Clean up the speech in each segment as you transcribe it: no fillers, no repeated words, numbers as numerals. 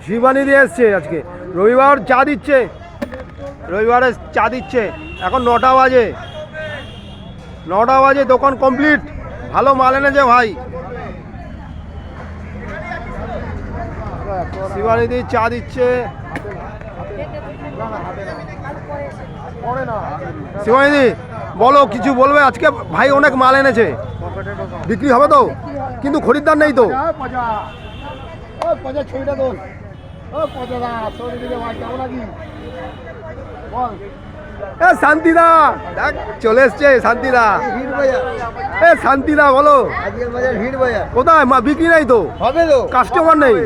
শিবানী দিয়ে এসছে আজকে, রবিবার চা দিচ্ছে, রবিবারে চা দিচ্ছে। এখন 9টা বাজে, 9টা বাজে, দোকান কমপ্লিট। ভালো মাল এনেছে ভাই। শিবানী দি চা দিচ্ছে। শিবানী দি বলো, কিছু বলবে? আজকে ভাই অনেক মাল এনেছে, বিক্রি হবে তো, কিন্তু খরিদ্দার নেই তো। শান্তিদা দেখ চলে এসছে, শান্তিদা। শান্তিদা বলো, কোথায় বিক্রি নাই তো? হবে তো, কাস্টমার নেই।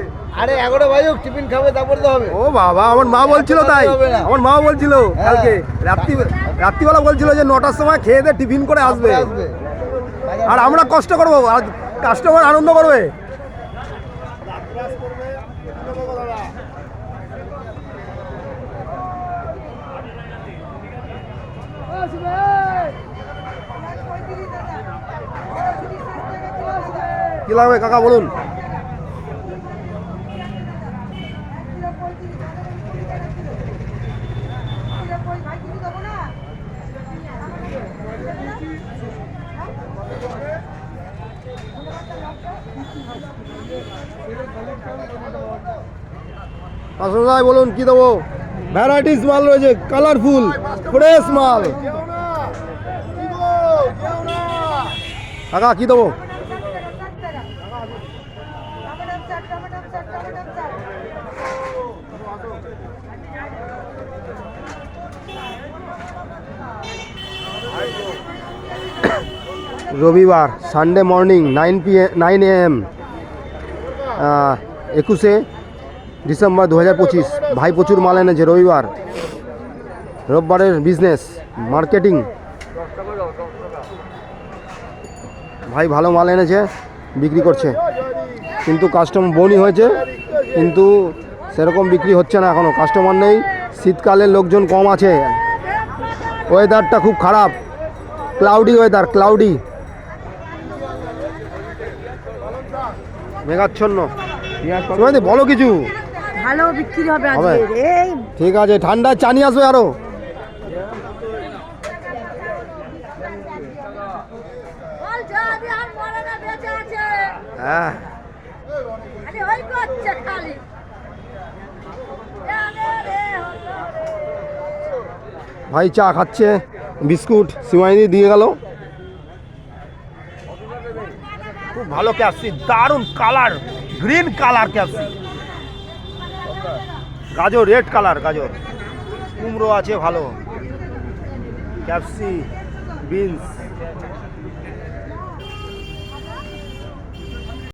আরে 11 বাজে টিফিন খাবে, তারপরে তো হবে। ও বাবা, আমার মা বলছিল তাই, আমার মা বলছিল কালকে রাত্রিবেলা বলছিল যে 9টার সময় খেয়ে দিয়ে টিফিন করে আসবে। আর আমরা কষ্ট করবো, আর কাস্টমার আনন্দ করবে। কি লাগবে কাকা বলুন? আসলে বলুন কি দেবো? ভ্যারাইটিস মাল রয়েছে, কালারফুল ফ্রেশ মাল। কাকা কি দেবো? রবিবার, সানডে মর্নিং 9 AM, 21শে ডিসেম্বর 2025। ভাই প্রচুর মাল এনেছে রবিবার, রোববারের বিজনেস মার্কেটিং। ভাই ভালো মাল এনেছে, বিক্রি করছে, কিন্তু কাস্টমার বনি হয়েছে, কিন্তু সেরকম বিক্রি হচ্ছে না এখনও, কাস্টমার নেই। শীতকালে লোকজন কম আছে, ওয়েদারটা খুব খারাপ, ক্লাউডি ওয়েদার, ক্লাউডি, মেঘাচ্ছন্ন। বলো কিছু। ভালো বিক্রি হবে আজকে। এই ঠিক আছে, ঠান্ডা চা নিয়ে আসবে আরো। হ্যাঁ, ভাই চা খাচ্ছে, বিস্কুট সিমাইনি দিয়ে গেল। খুব ভালো ক্যাপসি, দারুণ কালার, গ্রিন কালার ক্যাপসি, গাজর রেড কালার, গাজর, কুমড়ো আছে ভালো, ক্যাপসি, বিনস।